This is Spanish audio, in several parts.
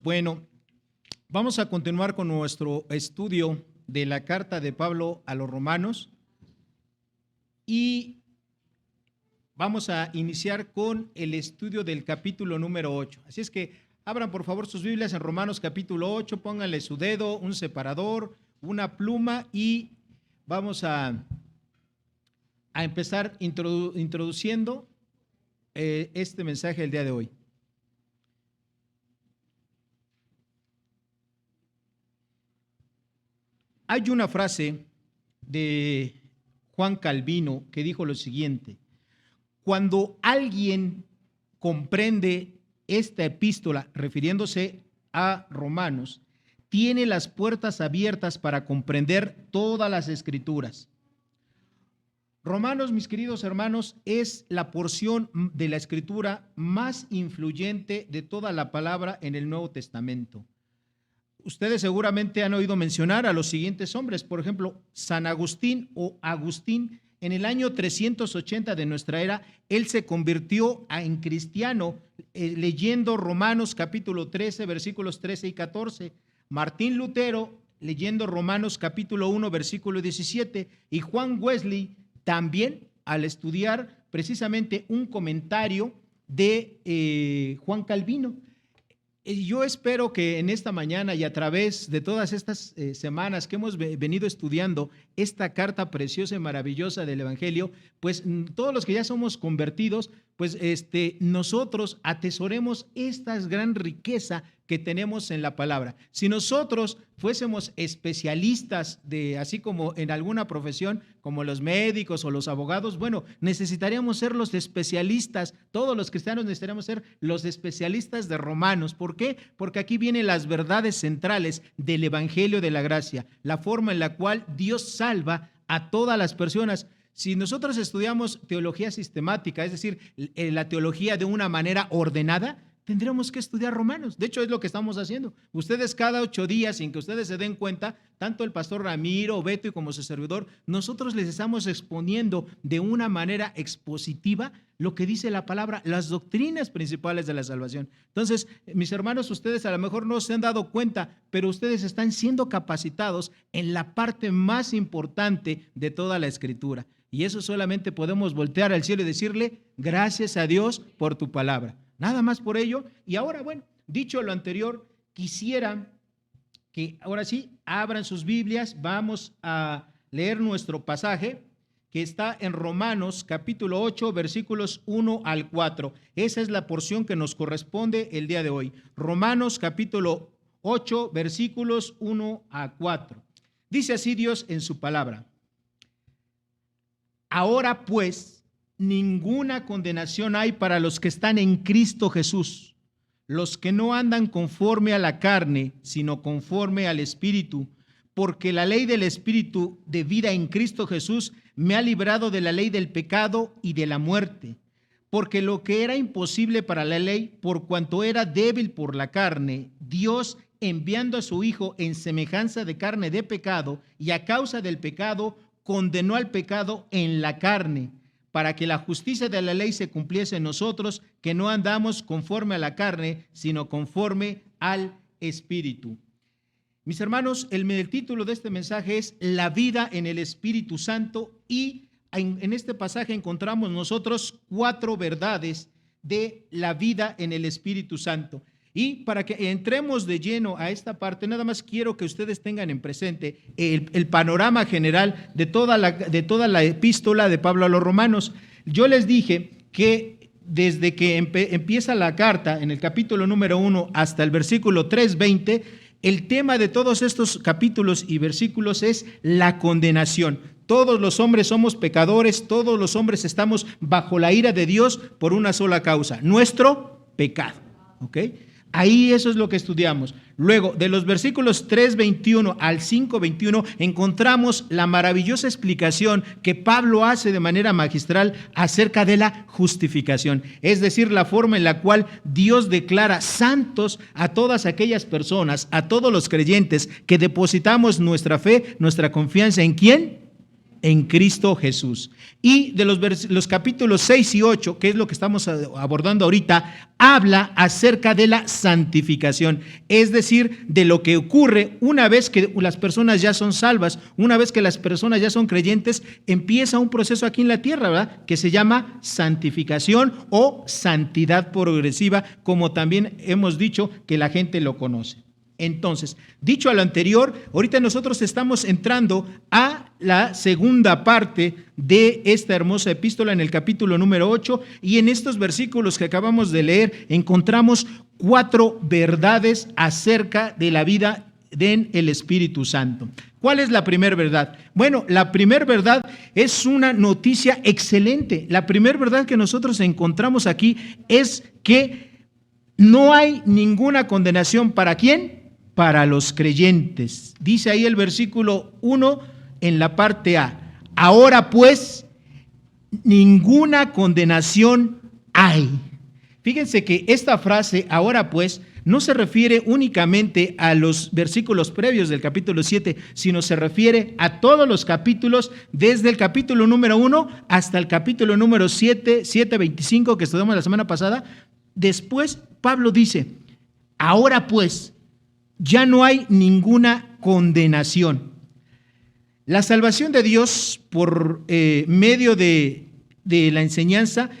Bueno, vamos a continuar con nuestro estudio de la carta de Pablo a los Romanos y vamos a iniciar con el estudio del capítulo número 8. Así es que abran por favor sus Biblias en Romanos capítulo 8, pónganle su dedo, un separador, una pluma y vamos a empezar introduciendo este mensaje del día de hoy. Hay una frase de Juan Calvino que dijo lo siguiente: cuando alguien comprende esta epístola, refiriéndose a Romanos, tiene las puertas abiertas para comprender todas las escrituras. Romanos, mis queridos hermanos, es la porción de la escritura más influyente de toda la palabra en el Nuevo Testamento. Ustedes seguramente han oído mencionar a los siguientes hombres, por ejemplo, San Agustín o Agustín. En el año 380 de nuestra era, él se convirtió en cristiano leyendo Romanos capítulo 13, versículos 13 y 14. Martín Lutero leyendo Romanos capítulo 1, versículo 17. Y Juan Wesley también al estudiar precisamente un comentario de Juan Calvino. Yo espero que en esta mañana y a través de todas estas semanas que hemos venido estudiando esta carta preciosa y maravillosa del Evangelio, pues todos los que ya somos convertidos, pues nosotros atesoremos esta gran riqueza que tenemos en la palabra. Si nosotros fuésemos especialistas así como en alguna profesión, como los médicos o los abogados, bueno, necesitaríamos ser los especialistas, todos los cristianos necesitaríamos ser los especialistas de Romanos. ¿Por qué? Porque aquí vienen las verdades centrales del Evangelio de la Gracia, la forma en la cual Dios salva a todas las personas. Si nosotros estudiamos teología sistemática, es decir, la teología de una manera ordenada, tendremos que estudiar Romanos. De hecho, es lo que estamos haciendo. Ustedes cada 8 días, sin que ustedes se den cuenta, tanto el pastor Ramiro, Beto y como su servidor, nosotros les estamos exponiendo de una manera expositiva lo que dice la palabra, las doctrinas principales de la salvación. Entonces, mis hermanos, ustedes a lo mejor no se han dado cuenta, pero ustedes están siendo capacitados en la parte más importante de toda la Escritura. Y eso solamente podemos voltear al cielo y decirle, gracias a Dios por tu palabra. Nada más por ello. Y ahora, bueno, dicho lo anterior, quisiera que ahora sí abran sus Biblias. Vamos a leer nuestro pasaje que está en Romanos capítulo 8, versículos 1 al 4. Esa es la porción que nos corresponde el día de hoy. Romanos capítulo 8, versículos 1 a 4. Dice así Dios en su palabra: ahora pues, ninguna condenación hay para los que están en Cristo Jesús, los que no andan conforme a la carne, sino conforme al Espíritu, porque la ley del Espíritu de vida en Cristo Jesús me ha librado de la ley del pecado y de la muerte. Porque lo que era imposible para la ley, por cuanto era débil por la carne, Dios, enviando a su Hijo en semejanza de carne de pecado, y a causa del pecado, condenó al pecado en la carne, para que la justicia de la ley se cumpliese en nosotros, que no andamos conforme a la carne, sino conforme al Espíritu. Mis hermanos, el título de este mensaje es La vida en el Espíritu Santo, y en este pasaje encontramos nosotros 4 verdades de la vida en el Espíritu Santo. Y para que entremos de lleno a esta parte, nada más quiero que ustedes tengan en presente el panorama general de toda la epístola de Pablo a los Romanos. Yo les dije que desde que empieza la carta, en el capítulo número 1 hasta el versículo 3:20, el tema de todos estos capítulos y versículos es la condenación. Todos los hombres somos pecadores, todos los hombres estamos bajo la ira de Dios por una sola causa: nuestro pecado. ¿Ok? Ahí eso es lo que estudiamos. Luego, de los versículos 3:21 al 5:21, encontramos la maravillosa explicación que Pablo hace de manera magistral acerca de la justificación. Es decir, la forma en la cual Dios declara santos a todas aquellas personas, a todos los creyentes que depositamos nuestra fe, nuestra confianza ¿en quién? en Cristo Jesús. Y de los capítulos 6 y 8, que es lo que estamos abordando ahorita, habla acerca de la santificación, es decir, de lo que ocurre una vez que las personas ya son salvas, una vez que las personas ya son creyentes, empieza un proceso aquí en la tierra, ¿verdad?, que se llama santificación o santidad progresiva, como también hemos dicho que la gente lo conoce. Entonces, dicho a lo anterior, ahorita nosotros estamos entrando a la segunda parte de esta hermosa epístola en el capítulo número 8, y en estos versículos que acabamos de leer encontramos 4 verdades acerca de la vida del Espíritu Santo. ¿Cuál es la primera verdad? Bueno, la primera verdad es una noticia excelente. La primera verdad que nosotros encontramos aquí es que no hay ninguna condenación. ¿Para quién? Para los creyentes. Dice ahí el versículo 1 en la parte A: ahora pues, ninguna condenación hay. Fíjense que esta frase, ahora pues, no se refiere únicamente a los versículos previos del capítulo 7, sino se refiere a todos los capítulos, desde el capítulo número 1 hasta el capítulo número 7:25 que estudiamos la semana pasada. Después Pablo dice: ahora pues, ya no hay ninguna condenación. La salvación de Dios por medio de la enseñanza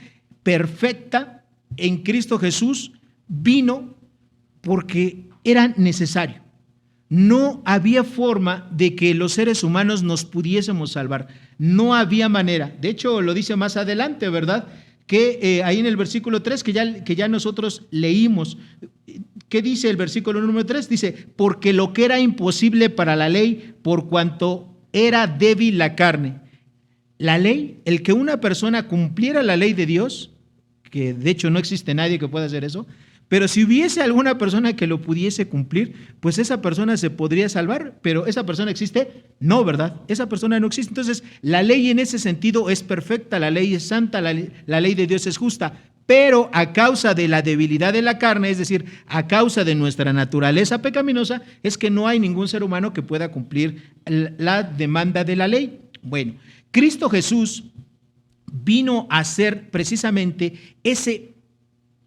perfecta en Cristo Jesús vino porque era necesario. No había forma de que los seres humanos nos pudiésemos salvar. No había manera. De hecho, lo dice más adelante, ¿verdad?, que ahí en el versículo 3 que ya nosotros leímos. ¿Qué dice el versículo número 3? Dice: porque lo que era imposible para la ley, por cuanto era débil la carne. La ley, el que una persona cumpliera la ley de Dios, que de hecho no existe nadie que pueda hacer eso, pero si hubiese alguna persona que lo pudiese cumplir, pues esa persona se podría salvar. Pero ¿esa persona existe? No, ¿verdad? Esa persona no existe. Entonces, la ley en ese sentido es perfecta, la ley es santa, la ley de Dios es justa. Pero a causa de la debilidad de la carne, es decir, a causa de nuestra naturaleza pecaminosa, es que no hay ningún ser humano que pueda cumplir la demanda de la ley. Bueno, Cristo Jesús vino a ser precisamente ese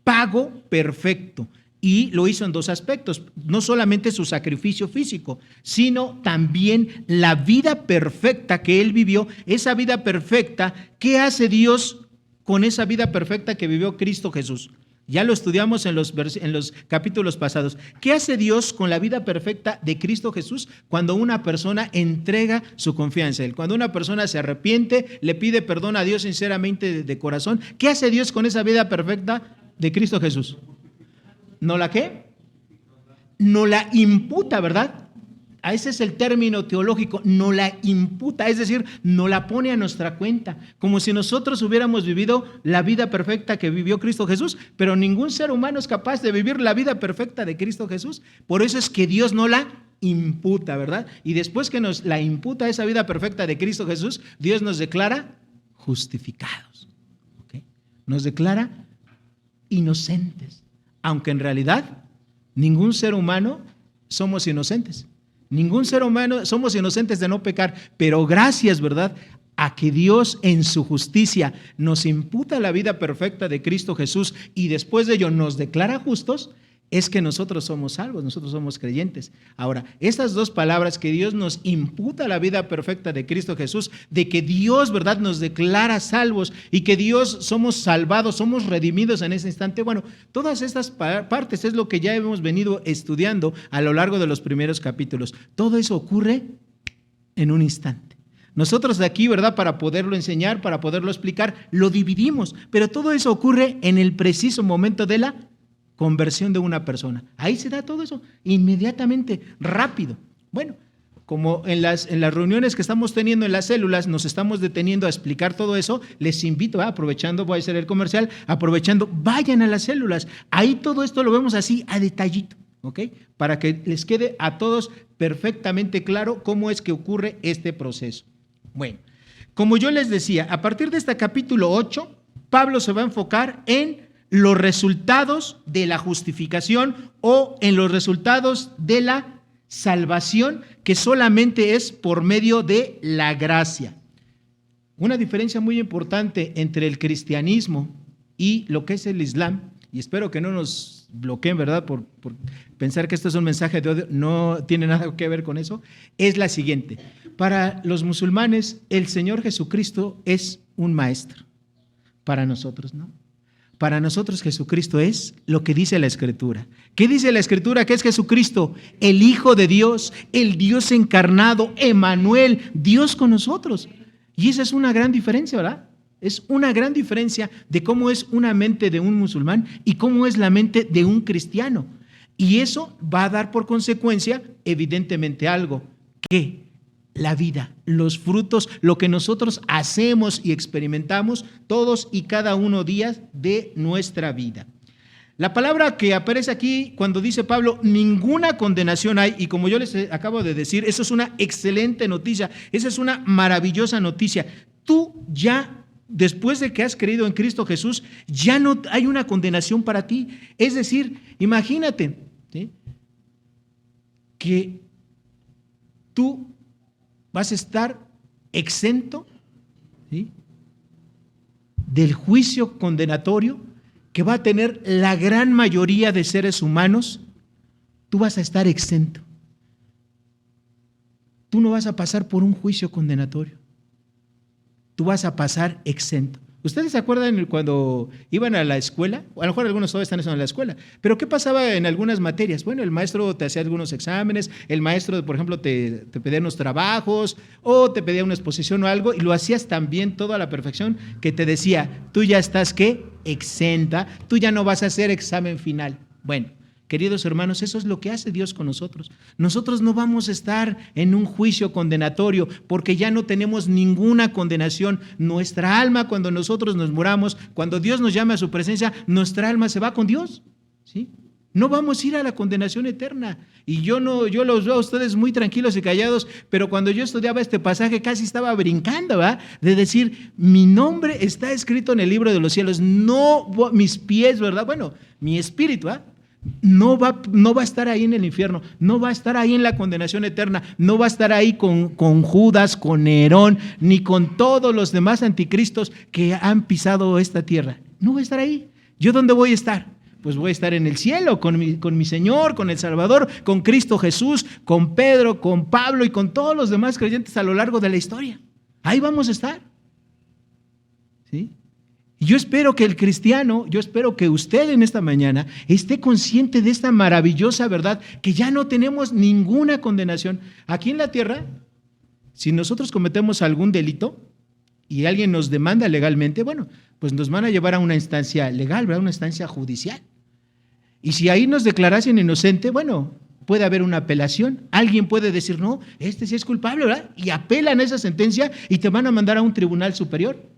pago perfecto, y lo hizo en 2 aspectos: no solamente su sacrificio físico, sino también la vida perfecta que Él vivió. Esa vida perfecta, ¿qué hace Dios con esa vida perfecta que vivió Cristo Jesús? Ya lo estudiamos en los capítulos pasados. ¿Qué hace Dios con la vida perfecta de Cristo Jesús cuando una persona entrega su confianza en Él? Cuando una persona se arrepiente, le pide perdón a Dios sinceramente de corazón. ¿Qué hace Dios con esa vida perfecta de Cristo Jesús? ¿No la qué? No la imputa, ¿verdad? Ese es el término teológico: no la imputa, es decir, no la pone a nuestra cuenta, como si nosotros hubiéramos vivido la vida perfecta que vivió Cristo Jesús, pero ningún ser humano es capaz de vivir la vida perfecta de Cristo Jesús. Por eso es que Dios no la imputa, ¿verdad? Y después que nos la imputa esa vida perfecta de Cristo Jesús, Dios nos declara justificados, ¿okay? Nos declara inocentes, aunque en realidad ningún ser humano somos inocentes. Ningún ser humano somos inocentes de no pecar, pero gracias, ¿verdad?, a que Dios en su justicia nos imputa la vida perfecta de Cristo Jesús y después de ello nos declara justos, es que nosotros somos salvos, nosotros somos creyentes. Ahora, estas 2 palabras, que Dios nos imputa la vida perfecta de Cristo Jesús, de que Dios, ¿verdad?, nos declara salvos y que Dios somos salvados, somos redimidos en ese instante. Bueno, todas estas partes es lo que ya hemos venido estudiando a lo largo de los primeros capítulos. Todo eso ocurre en un instante. Nosotros de aquí, ¿verdad?, para poderlo enseñar, para poderlo explicar, lo dividimos, pero todo eso ocurre en el preciso momento de la conversión de una persona. Ahí se da todo eso, inmediatamente, rápido. Bueno, como en las reuniones que estamos teniendo en las células, nos estamos deteniendo a explicar todo eso, les invito, aprovechando, voy a hacer el comercial, aprovechando, vayan a las células. Ahí todo esto lo vemos así a detallito, ¿ok? Para que les quede a todos perfectamente claro cómo es que ocurre este proceso. Bueno, como yo les decía, a partir de este capítulo 8, Pablo se va a enfocar en los resultados de la justificación o en los resultados de la salvación, que solamente es por medio de la gracia. Una diferencia muy importante entre el cristianismo y lo que es el Islam, y espero que no nos bloqueen, ¿verdad?, por pensar que esto es un mensaje de odio, no tiene nada que ver con eso, es la siguiente. Para los musulmanes, el Señor Jesucristo es un maestro. Para nosotros, ¿no? Para nosotros Jesucristo es lo que dice la Escritura. ¿Qué dice la Escritura? Que es Jesucristo, el Hijo de Dios, el Dios encarnado, Emmanuel, Dios con nosotros. Y esa es una gran diferencia, ¿verdad? Es una gran diferencia de cómo es una mente de un musulmán y cómo es la mente de un cristiano. Y eso va a dar por consecuencia, evidentemente, algo, que la vida, los frutos, lo que nosotros hacemos y experimentamos todos y cada uno días de nuestra vida. La palabra que aparece aquí cuando dice Pablo, ninguna condenación hay, y como yo les acabo de decir, eso es una excelente noticia, esa es una maravillosa noticia. Tú ya, después de que has creído en Cristo Jesús, ya no hay una condenación para ti. Es decir, imagínate, ¿sí?, que tú vas a estar exento, ¿sí?, del juicio condenatorio que va a tener la gran mayoría de seres humanos. Tú vas a estar exento. Tú no vas a pasar por un juicio condenatorio. Tú vas a pasar exento. ¿Ustedes se acuerdan cuando iban a la escuela? A lo mejor algunos todavía están en la escuela, pero ¿qué pasaba en algunas materias? Bueno, el maestro te hacía algunos exámenes, el maestro, por ejemplo, te pedía unos trabajos o te pedía una exposición o algo, y lo hacías también todo a la perfección, que te decía, tú ya estás, ¿qué?, exenta, tú ya no vas a hacer examen final. Bueno, queridos hermanos, eso es lo que hace Dios con nosotros. Nosotros no vamos a estar en un juicio condenatorio porque ya no tenemos ninguna condenación. Nuestra alma, cuando nosotros nos muramos, cuando Dios nos llame a su presencia, nuestra alma se va con Dios, ¿sí? No vamos a ir a la condenación eterna. Y yo los veo a ustedes muy tranquilos y callados, pero cuando yo estudiaba este pasaje casi estaba brincando, ¿verdad?, de decir, mi nombre está escrito en el libro de los cielos, no mis pies, ¿verdad? Bueno, mi espíritu, ¿verdad?, no va a estar ahí en el infierno, no va a estar ahí en la condenación eterna, no va a estar ahí con Judas, con Nerón, ni con todos los demás anticristos que han pisado esta tierra. No va a estar ahí. ¿Yo dónde voy a estar? Pues voy a estar en el cielo con mi Señor, con el Salvador, con Cristo Jesús, con Pedro, con Pablo y con todos los demás creyentes a lo largo de la historia. Ahí vamos a estar, ¿sí? Yo espero que el cristiano, yo espero que usted en esta mañana esté consciente de esta maravillosa verdad, que ya no tenemos ninguna condenación. Aquí en la tierra, si nosotros cometemos algún delito y alguien nos demanda legalmente, bueno, pues nos van a llevar a una instancia legal, ¿verdad?, una instancia judicial. Y si ahí nos declarasen inocente, bueno, puede haber una apelación. Alguien puede decir, no, este sí es culpable, ¿verdad?, y apelan a esa sentencia y te van a mandar a un tribunal superior.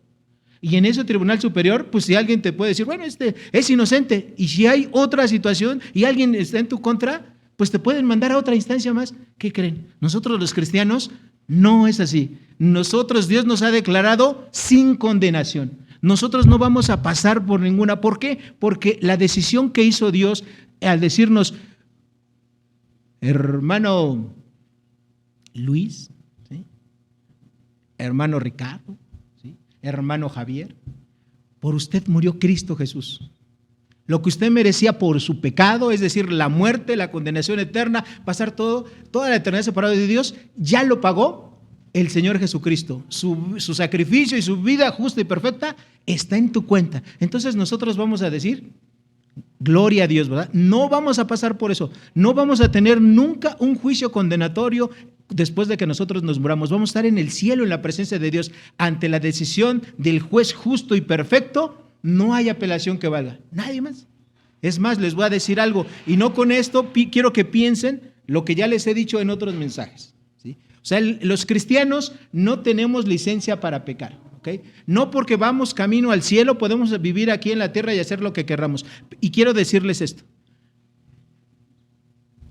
Y en ese tribunal superior, pues si alguien te puede decir, bueno, este es inocente, y si hay otra situación y alguien está en tu contra, pues te pueden mandar a otra instancia más. ¿Qué creen? Nosotros los cristianos no es así. Nosotros, Dios nos ha declarado sin condenación. Nosotros no vamos a pasar por ninguna. ¿Por qué? Porque la decisión que hizo Dios al decirnos, hermano Luis, ¿sí?, hermano Ricardo, hermano Javier, por usted murió Cristo Jesús. Lo que usted merecía por su pecado, es decir, la muerte, la condenación eterna, pasar toda la eternidad separado de Dios, ya lo pagó el Señor Jesucristo. Su sacrificio y su vida justa y perfecta está en tu cuenta. Entonces nosotros vamos a decir, gloria a Dios, ¿verdad? No vamos a pasar por eso. No vamos a tener nunca un juicio condenatorio después de que nosotros nos muramos. Vamos a estar en el cielo, en la presencia de Dios, ante la decisión del juez justo y perfecto. No hay apelación que valga, nadie más. Es más, les voy a decir algo, y no con esto quiero que piensen lo que ya les he dicho en otros mensajes, ¿sí? O sea, los cristianos no tenemos licencia para pecar, ¿ok? No porque vamos camino al cielo podemos vivir aquí en la tierra y hacer lo que querramos. Y quiero decirles esto.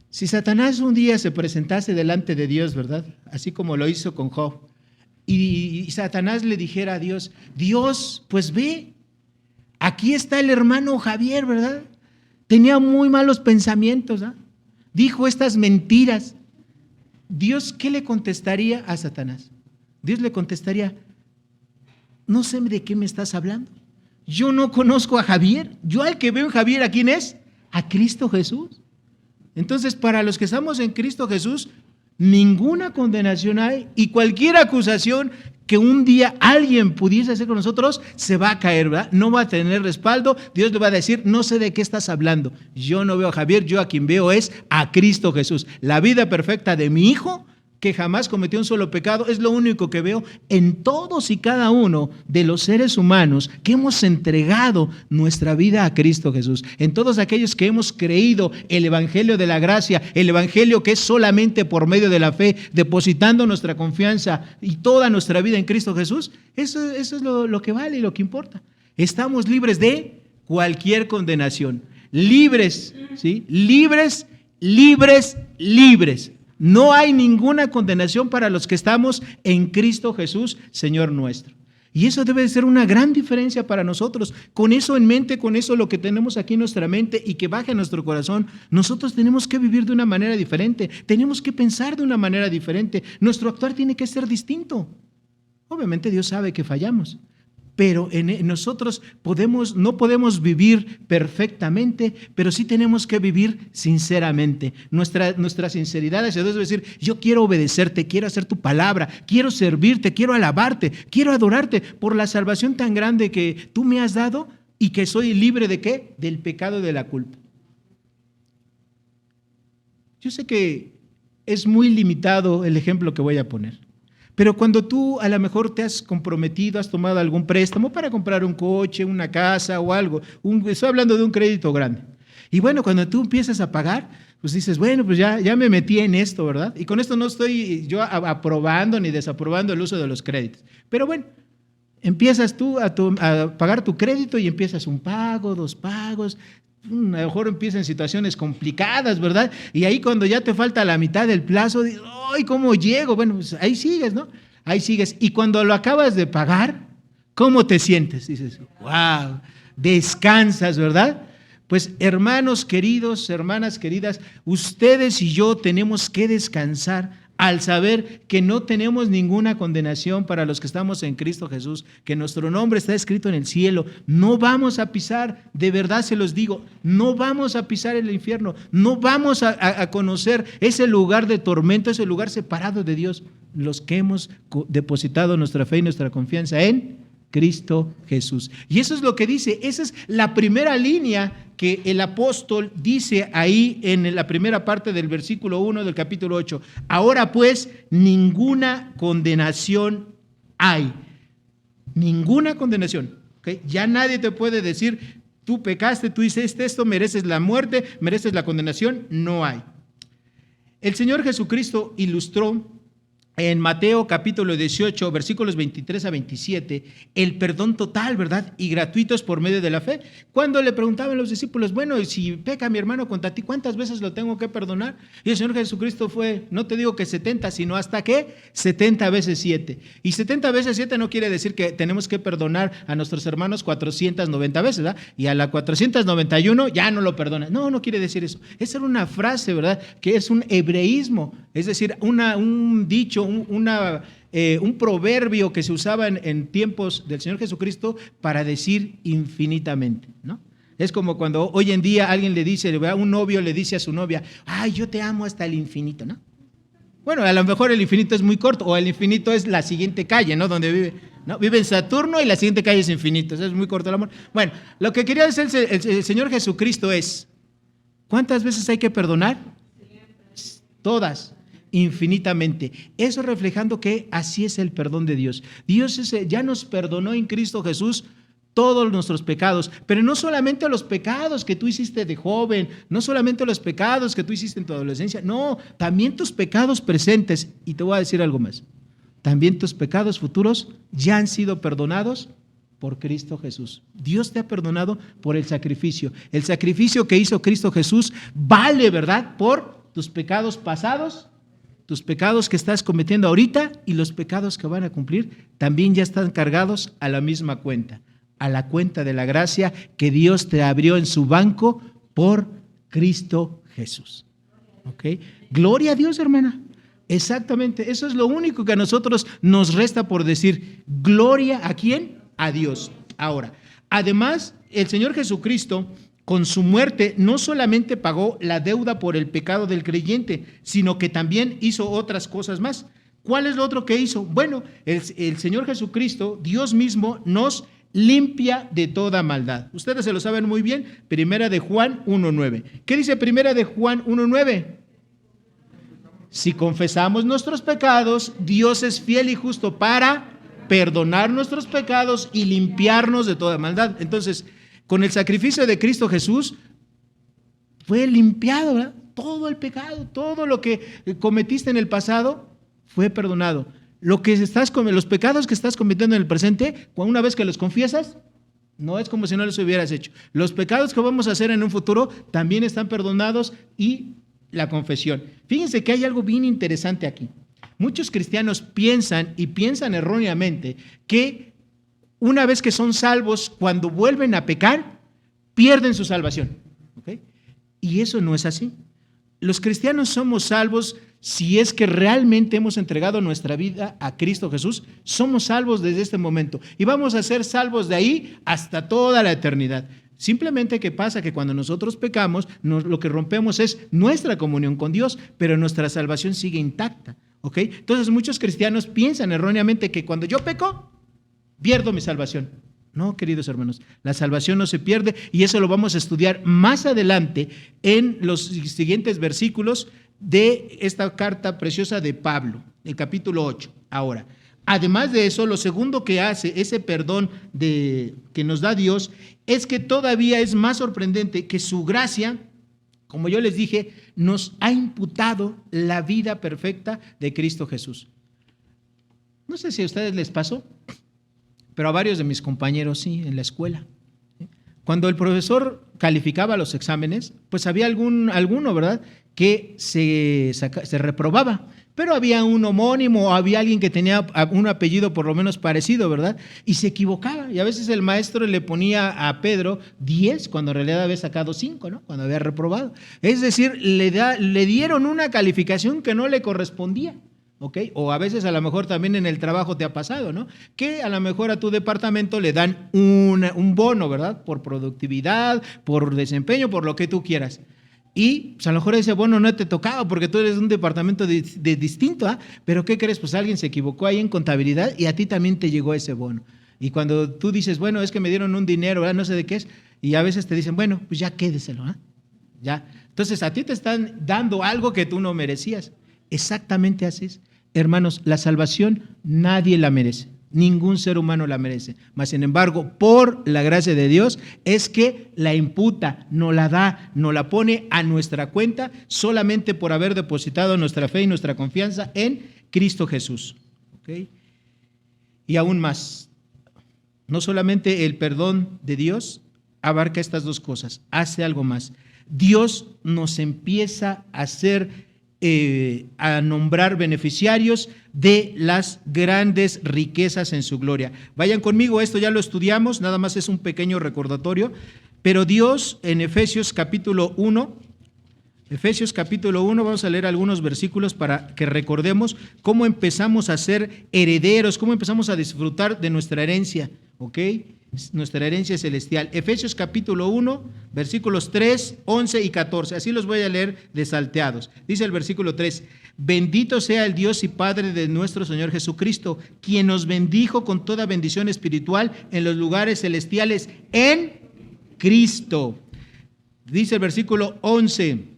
Si Satanás un día se presentase delante de Dios, ¿verdad?, así como lo hizo con Job, y Satanás le dijera a Dios, Dios, pues ve, aquí está el hermano Javier, ¿verdad? Tenía muy malos pensamientos, ¿eh? Dijo estas mentiras. Dios, ¿qué le contestaría a Satanás? Dios le contestaría, no sé de qué me estás hablando. Yo no conozco a Javier. Yo al que veo en Javier, ¿a quién es? A Cristo Jesús. Entonces, para los que estamos en Cristo Jesús, ninguna condenación hay, y cualquier acusación que un día alguien pudiese hacer con nosotros se va a caer, ¿verdad? No va a tener respaldo. Dios le va a decir, no sé de qué estás hablando. Yo no veo a Javier, yo a quien veo es a Cristo Jesús. La vida perfecta de mi hijo, que jamás cometió un solo pecado, es lo único que veo en todos y cada uno de los seres humanos que hemos entregado nuestra vida a Cristo Jesús. En todos aquellos que hemos creído el evangelio de la gracia, el evangelio que es solamente por medio de la fe, depositando nuestra confianza y toda nuestra vida en Cristo Jesús. Eso es lo que vale y lo que importa. Estamos libres de cualquier condenación. Libres, ¿sí? Libres, libres, libres. No hay ninguna condenación para los que estamos en Cristo Jesús, Señor nuestro. Y eso debe de ser una gran diferencia para nosotros. Con eso en mente, con eso lo que tenemos aquí en nuestra mente y que baje a nuestro corazón, nosotros tenemos que vivir de una manera diferente, tenemos que pensar de una manera diferente. Nuestro actuar tiene que ser distinto. Obviamente Dios sabe que fallamos, pero en nosotros no podemos vivir perfectamente, pero sí tenemos que vivir sinceramente. Nuestra sinceridad hacia Dios debe decir, yo quiero obedecerte, quiero hacer tu palabra, quiero servirte, quiero alabarte, quiero adorarte por la salvación tan grande que tú me has dado y que soy libre ¿de qué? Del pecado y de la culpa. Yo sé que es muy limitado el ejemplo que voy a poner. Pero cuando tú a lo mejor te has comprometido, has tomado algún préstamo para comprar un coche, una casa o algo, estoy hablando de un crédito grande. Y bueno, cuando tú empiezas a pagar, pues dices, bueno, pues ya me metí en esto, ¿verdad? Y con esto no estoy yo aprobando ni desaprobando el uso de los créditos. Pero bueno, empiezas tú a pagar tu crédito y empiezas un pago, 2 pagos. A lo mejor empieza en situaciones complicadas, ¿verdad? Y ahí cuando ya te falta la mitad del plazo, dices, ¡ay, cómo llego! Bueno, pues ahí sigues, ¿no? Ahí sigues. Y cuando lo acabas de pagar, ¿cómo te sientes? Dices, ¡wow! Descansas, ¿verdad? Pues hermanos queridos, hermanas queridas, ustedes y yo tenemos que descansar al saber que no tenemos ninguna condenación para los que estamos en Cristo Jesús, que nuestro nombre está escrito en el cielo. No vamos a pisar, de verdad se los digo, no vamos a pisar el infierno, no vamos a conocer ese lugar de tormento, ese lugar separado de Dios, los que hemos depositado nuestra fe y nuestra confianza en Cristo Jesús. Y eso es lo que dice, esa es la primera línea que el apóstol dice ahí en la primera parte del versículo 1 del capítulo 8. Ahora pues, ninguna condenación hay. Ninguna condenación. ¿Okay? Ya nadie te puede decir, tú pecaste, tú hiciste esto, mereces la muerte, mereces la condenación. No hay. El Señor Jesucristo ilustró en Mateo capítulo 18, versículos 23 a 27, el perdón total, ¿verdad? Y gratuito es por medio de la fe. Cuando le preguntaban los discípulos, bueno, y si peca mi hermano contra ti, ¿cuántas veces lo tengo que perdonar? Y el Señor Jesucristo fue, no te digo que 70, sino hasta ¿qué? 70 veces 7. Y 70 veces 7 no quiere decir que tenemos que perdonar a nuestros hermanos 490 veces, ¿verdad? Y a la 491 ya no lo perdona. No, no quiere decir eso. Esa era una frase, ¿verdad? Que es un hebreísmo, es decir, un dicho, un proverbio que se usaba en tiempos del Señor Jesucristo para decir infinitamente, ¿no? Es como cuando hoy en día alguien le dice, un novio le dice a su novia, ay, yo te amo hasta el infinito, ¿no? Bueno, a lo mejor el infinito es muy corto, o el infinito es la siguiente calle, ¿no? Donde vive, ¿no? Vive en Saturno y la siguiente calle es infinito, eso es muy corto el amor. Bueno, lo que quería decir el Señor Jesucristo es, ¿cuántas veces hay que perdonar? Todas. Infinitamente. Eso reflejando que así es el perdón de Dios. Dios ya nos perdonó en Cristo Jesús todos nuestros pecados, pero no solamente los pecados que tú hiciste de joven, no solamente los pecados que tú hiciste en tu adolescencia, no, también tus pecados presentes. Y te voy a decir algo más, también tus pecados futuros ya han sido perdonados por Cristo Jesús. Dios te ha perdonado por el sacrificio. El sacrificio que hizo Cristo Jesús vale, ¿verdad?, por tus pecados pasados, tus pecados que estás cometiendo ahorita y los pecados que van a cumplir también ya están cargados a la misma cuenta, a la cuenta de la gracia que Dios te abrió en su banco por Cristo Jesús. ¿Ok? Gloria a Dios, hermana. Exactamente, eso es lo único que a nosotros nos resta por decir. ¿Gloria a quién? a Dios. Ahora, además, el Señor Jesucristo, con su muerte, no solamente pagó la deuda por el pecado del creyente, sino que también hizo otras cosas más. ¿Cuál es lo otro que hizo? Bueno, el Señor Jesucristo, Dios mismo, nos limpia de toda maldad. Ustedes se lo saben muy bien, Primera de Juan 1:9. ¿Qué dice Primera de Juan 1:9? Si confesamos nuestros pecados, Dios es fiel y justo para perdonar nuestros pecados y limpiarnos de toda maldad. Entonces, con el sacrificio de Cristo Jesús, fue limpiado, ¿verdad? Todo el pecado, todo lo que cometiste en el pasado, fue perdonado. Los pecados que estás cometiendo en el presente, una vez que los confiesas, no es como si no los hubieras hecho. Los pecados que vamos a hacer en un futuro también están perdonados, y la confesión. Fíjense que hay algo bien interesante aquí. Muchos cristianos piensan erróneamente que una vez que son salvos, cuando vuelven a pecar, pierden su salvación. ¿Okay? Y eso no es así. Los cristianos somos salvos si es que realmente hemos entregado nuestra vida a Cristo Jesús. Somos salvos desde este momento y vamos a ser salvos de ahí hasta toda la eternidad. Simplemente que pasa que cuando nosotros pecamos, lo que rompemos es nuestra comunión con Dios, pero nuestra salvación sigue intacta. ¿Ok? Entonces muchos cristianos piensan erróneamente que cuando yo peco, pierdo mi salvación. No, queridos hermanos, la salvación no se pierde, y eso lo vamos a estudiar más adelante en los siguientes versículos de esta carta preciosa de Pablo, el capítulo 8. Ahora, además de eso, lo segundo que hace ese perdón que nos da Dios es que todavía es más sorprendente que su gracia, como yo les dije, nos ha imputado la vida perfecta de Cristo Jesús. No sé si a ustedes les pasó, pero a varios de mis compañeros sí, en la escuela. Cuando el profesor calificaba los exámenes, pues había alguno, ¿verdad?, que se reprobaba, pero había un homónimo, o había alguien que tenía un apellido por lo menos parecido, ¿verdad?, y se equivocaba, y a veces el maestro le ponía a Pedro 10 cuando en realidad había sacado 5, ¿no?, cuando había reprobado. Es decir, le dieron una calificación que no le correspondía. ¿Ok? O a veces a lo mejor también en el trabajo te ha pasado, ¿no?, que a lo mejor a tu departamento le dan un bono, ¿verdad?, por productividad, por desempeño, por lo que tú quieras. Y pues a lo mejor ese bono no te tocaba porque tú eres de un departamento de distinto, ¿ah? Pero ¿qué crees? Pues alguien se equivocó ahí en contabilidad y a ti también te llegó ese bono. Y cuando tú dices, bueno, es que me dieron un dinero, ¿verdad?, no sé de qué es, y a veces te dicen, bueno, pues ya quédeselo, ¿ah? Ya. Entonces a ti te están dando algo que tú no merecías. Exactamente así es. Hermanos, la salvación nadie la merece, ningún ser humano la merece, mas sin embargo, por la gracia de Dios es que la imputa, nos la da, nos la pone a nuestra cuenta solamente por haber depositado nuestra fe y nuestra confianza en Cristo Jesús. ¿Okay? Y aún más, no solamente el perdón de Dios abarca estas dos cosas, hace algo más. Dios nos empieza a hacer a nombrar beneficiarios de las grandes riquezas en su gloria. Vayan conmigo, esto ya lo estudiamos, nada más es un pequeño recordatorio, pero Dios en Efesios capítulo 1, vamos a leer algunos versículos para que recordemos cómo empezamos a ser herederos, cómo empezamos a disfrutar de nuestra herencia, ¿ok? Nuestra herencia celestial. Efesios capítulo 1, versículos 3, 11 y 14. Así los voy a leer de salteados. Dice el versículo 3: bendito sea el Dios y Padre de nuestro Señor Jesucristo, quien nos bendijo con toda bendición espiritual en los lugares celestiales en Cristo. Dice el versículo 11: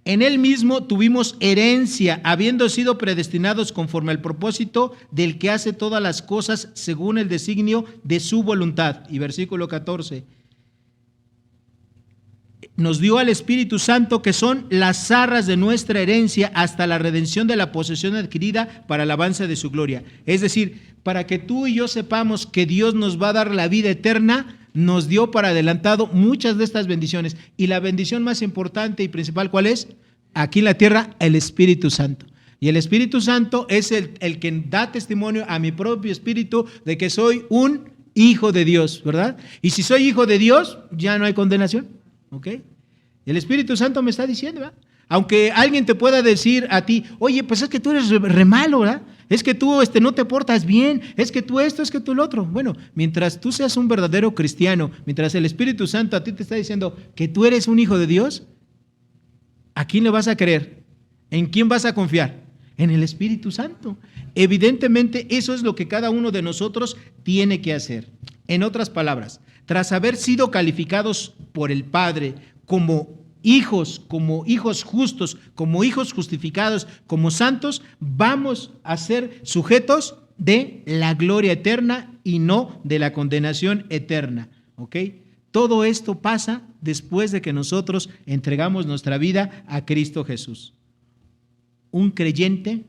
en él mismo tuvimos herencia, habiendo sido predestinados conforme al propósito del que hace todas las cosas según el designio de su voluntad. Y versículo 14: nos dio al Espíritu Santo, que son las arras de nuestra herencia, hasta la redención de la posesión adquirida para alabanza de su gloria. Es decir, para que tú y yo sepamos que Dios nos va a dar la vida eterna, nos dio para adelantado muchas de estas bendiciones. Y la bendición más importante y principal, ¿cuál es? Aquí en la tierra, el Espíritu Santo. Y el Espíritu Santo es el que da testimonio a mi propio espíritu de que soy un hijo de Dios, ¿verdad? Y si soy hijo de Dios, ya no hay condenación, ¿ok? El Espíritu Santo me está diciendo, ¿verdad? Aunque alguien te pueda decir a ti, oye, pues es que tú eres re malo, ¿verdad? es que tú no te portas bien, es que tú esto, es que tú lo otro. Bueno, mientras tú seas un verdadero cristiano, mientras el Espíritu Santo a ti te está diciendo que tú eres un hijo de Dios, ¿a quién le vas a creer? ¿En quién vas a confiar? En el Espíritu Santo. Evidentemente, eso es lo que cada uno de nosotros tiene que hacer. En otras palabras, tras haber sido calificados por el Padre como hijos justos, como hijos justificados, como santos, vamos a ser sujetos de la gloria eterna y no de la condenación eterna. ¿Ok? Todo esto pasa después de que nosotros entregamos nuestra vida a Cristo Jesús. Un creyente,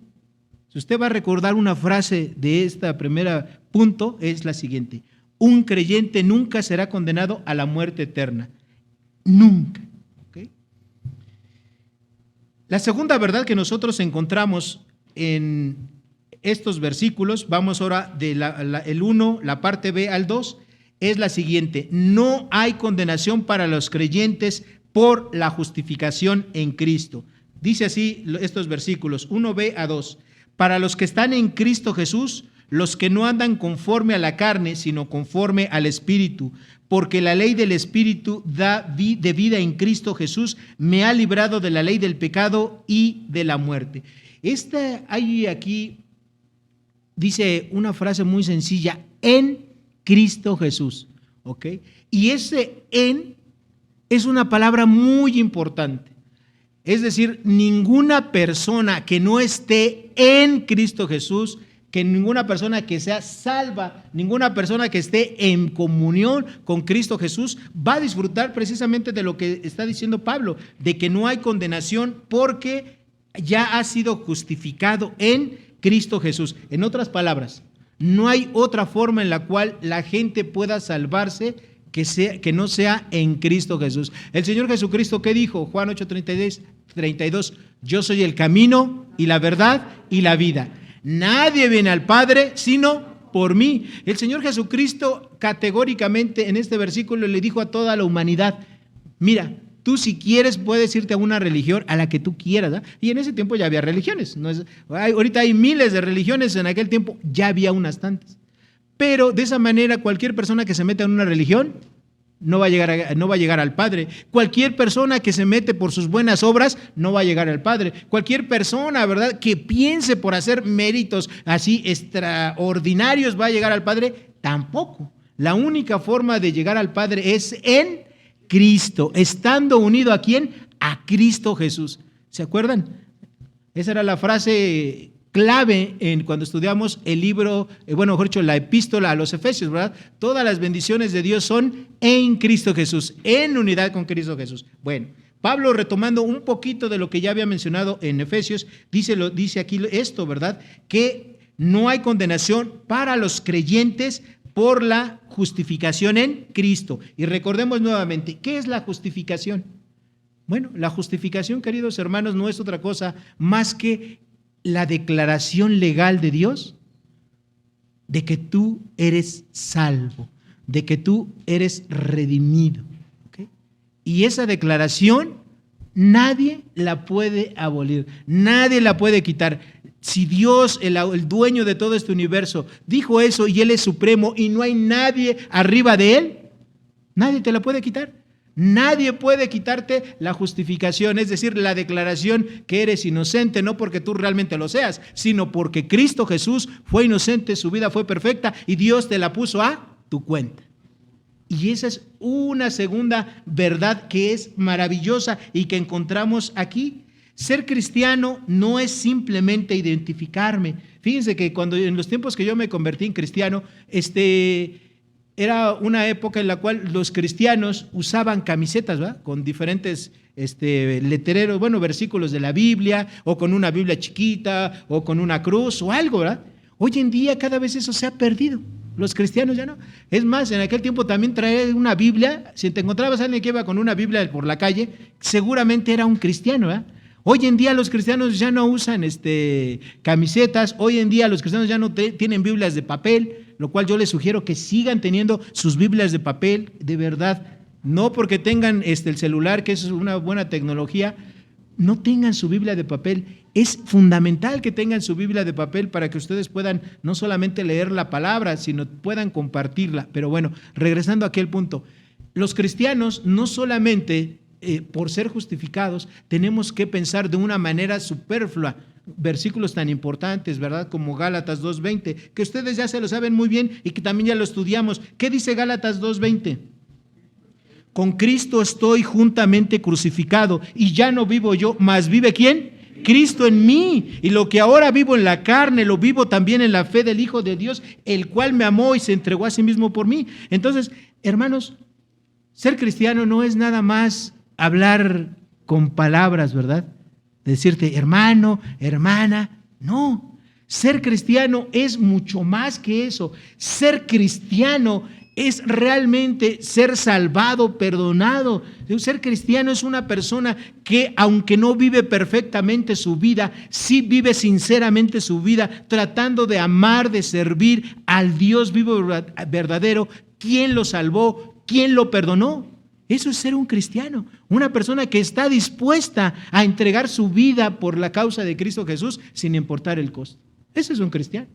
si usted va a recordar una frase de esta primera punto, es la siguiente: un creyente nunca será condenado a la muerte eterna. Nunca. ¿Okay? La segunda verdad que nosotros encontramos en estos versículos, vamos ahora del 1, la parte B al 2, es la siguiente: no hay condenación para los creyentes por la justificación en Cristo. Dice así estos versículos 1b a 2. Para los que están en Cristo Jesús, los que no andan conforme a la carne, sino conforme al Espíritu, porque la ley del Espíritu de vida en Cristo Jesús me ha librado de la ley del pecado y de la muerte. Hay aquí, dice una frase muy sencilla: en Cristo Jesús. ¿Ok? Y ese en es una palabra muy importante. Es decir, ninguna persona que no esté en Cristo Jesús, que ninguna persona que sea salva, ninguna persona que esté en comunión con Cristo Jesús va a disfrutar precisamente de lo que está diciendo Pablo, de que no hay condenación porque ya ha sido justificado en Cristo Jesús. En otras palabras, no hay otra forma en la cual la gente pueda salvarse que no sea en Cristo Jesús. El Señor Jesucristo, ¿qué dijo? Juan 8:32, yo soy el camino y la verdad y la vida. Nadie viene al Padre sino por mí. El Señor Jesucristo categóricamente en este versículo le dijo a toda la humanidad: mira, tú si quieres puedes irte a una religión, a la que tú quieras, ¿verdad? Y en ese tiempo ya había religiones. Ahorita hay miles de religiones, en aquel tiempo ya había unas tantas. Pero de esa manera cualquier persona que se meta en una religión no va a llegar al Padre. Cualquier persona que se mete por sus buenas obras no va a llegar al Padre. Cualquier persona, ¿verdad?, que piense por hacer méritos así extraordinarios va a llegar al Padre, tampoco. La única forma de llegar al Padre es en Cristo, estando unido ¿a quién? A Cristo Jesús. ¿Se acuerdan? Esa era la frase clave cuando estudiamos el libro, mejor dicho, la epístola a los Efesios, ¿verdad? Todas las bendiciones de Dios son en Cristo Jesús, en unidad con Cristo Jesús. Bueno, Pablo, retomando un poquito de lo que ya había mencionado en Efesios, dice aquí esto, ¿verdad? Que no hay condenación para los creyentes por la justificación en Cristo. Y recordemos nuevamente, ¿qué es la justificación? Bueno, la justificación, queridos hermanos, no es otra cosa más que la declaración legal de Dios de que tú eres salvo, de que tú eres redimido. ¿Okay? Y esa declaración nadie la puede abolir, nadie la puede quitar. Si Dios, el dueño de todo este universo, dijo eso y Él es supremo y no hay nadie arriba de Él, nadie te la puede quitar. Nadie puede quitarte la justificación, es decir, la declaración que eres inocente, no porque tú realmente lo seas, sino porque Cristo Jesús fue inocente, su vida fue perfecta y Dios te la puso a tu cuenta. Y esa es una segunda verdad que es maravillosa y que encontramos aquí. Ser cristiano no es simplemente identificarme. Fíjense que cuando en los tiempos que yo me convertí en cristiano, era una época en la cual los cristianos usaban camisetas, ¿verdad?, con diferentes letreros, versículos de la Biblia, o con una Biblia chiquita, o con una cruz, o algo, ¿verdad? Hoy en día cada vez eso se ha perdido. Los cristianos ya no. Es más, en aquel tiempo también traer una Biblia, si te encontrabas a alguien que iba con una Biblia por la calle, seguramente era un cristiano, ¿verdad? Hoy en día los cristianos ya no usan camisetas, hoy en día los cristianos ya no tienen Biblias de papel, lo cual yo les sugiero que sigan teniendo sus Biblias de papel, de verdad, no porque tengan el celular, que es una buena tecnología, no tengan su Biblia de papel. Es fundamental que tengan su Biblia de papel para que ustedes puedan no solamente leer la palabra, sino puedan compartirla. Pero bueno, regresando a aquel punto, los cristianos no solamente por ser justificados tenemos que pensar de una manera superflua versículos tan importantes, ¿verdad? Como Gálatas 2:20, que ustedes ya se lo saben muy bien y que también ya lo estudiamos. ¿Qué dice Gálatas 2:20? Con Cristo estoy juntamente crucificado y ya no vivo yo, mas vive ¿quién? Cristo en mí, y lo que ahora vivo en la carne, lo vivo también en la fe del Hijo de Dios, el cual me amó y se entregó a sí mismo por mí. Entonces, hermanos, ser cristiano no es nada más hablar con palabras, ¿verdad? Decirte hermano, hermana, no. Ser cristiano es mucho más que eso. Ser cristiano es realmente ser salvado, perdonado. Ser cristiano es una persona que, aunque no vive perfectamente su vida, sí vive sinceramente su vida, tratando de amar, de servir al Dios vivo verdadero, quien lo salvó, quien lo perdonó. Eso es ser un cristiano, una persona que está dispuesta a entregar su vida por la causa de Cristo Jesús sin importar el costo. Ese es un cristiano.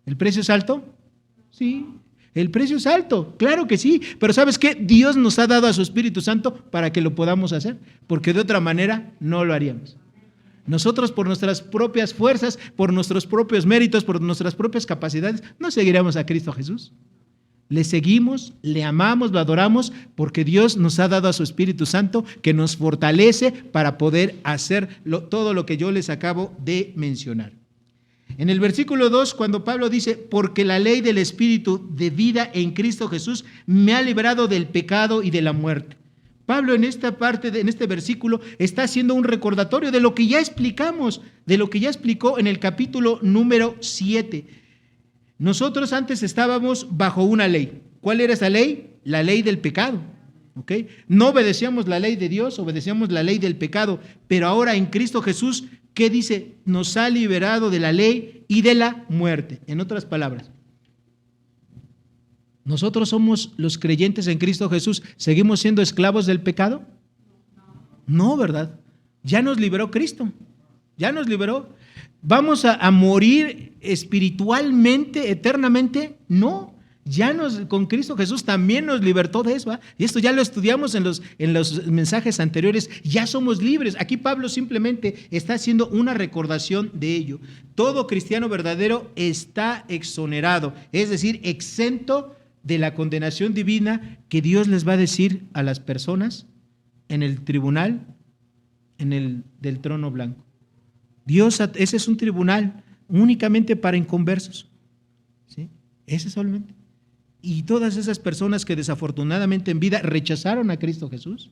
¿El precio es alto? Sí, el precio es alto, claro que sí, pero ¿sabes qué? Dios nos ha dado a su Espíritu Santo para que lo podamos hacer, porque de otra manera no lo haríamos. Nosotros por nuestras propias fuerzas, por nuestros propios méritos, por nuestras propias capacidades, no seguiremos a Cristo Jesús. Le seguimos, le amamos, lo adoramos, porque Dios nos ha dado a su Espíritu Santo que nos fortalece para poder hacer todo lo que yo les acabo de mencionar. En el versículo 2, cuando Pablo dice, porque la ley del Espíritu de vida en Cristo Jesús me ha librado del pecado y de la muerte. Pablo en esta parte, en este versículo, está haciendo un recordatorio de lo que ya explicamos, de lo que ya explicó en el capítulo número 7. Nosotros antes estábamos bajo una ley. ¿Cuál era esa ley? La ley del pecado. ¿Okay? No obedecíamos la ley de Dios, obedecíamos la ley del pecado, pero ahora en Cristo Jesús, ¿qué dice? Nos ha liberado de la ley y de la muerte. En otras palabras, ¿nosotros somos los creyentes en Cristo Jesús? ¿Seguimos siendo esclavos del pecado? No, ¿verdad? Ya nos liberó Cristo, ya nos liberó. ¿Vamos a morir espiritualmente, eternamente? No. Ya con Cristo Jesús también nos libertó de eso, ¿eh? Y esto ya lo estudiamos en los mensajes anteriores. Ya somos libres. Aquí Pablo simplemente está haciendo una recordación de ello. Todo cristiano verdadero está exonerado, es decir, exento de la condenación divina que Dios les va a decir a las personas en el tribunal, del trono blanco. Dios, ese es un tribunal únicamente para inconversos, ¿sí? Ese solamente. Y todas esas personas que desafortunadamente en vida rechazaron a Cristo Jesús,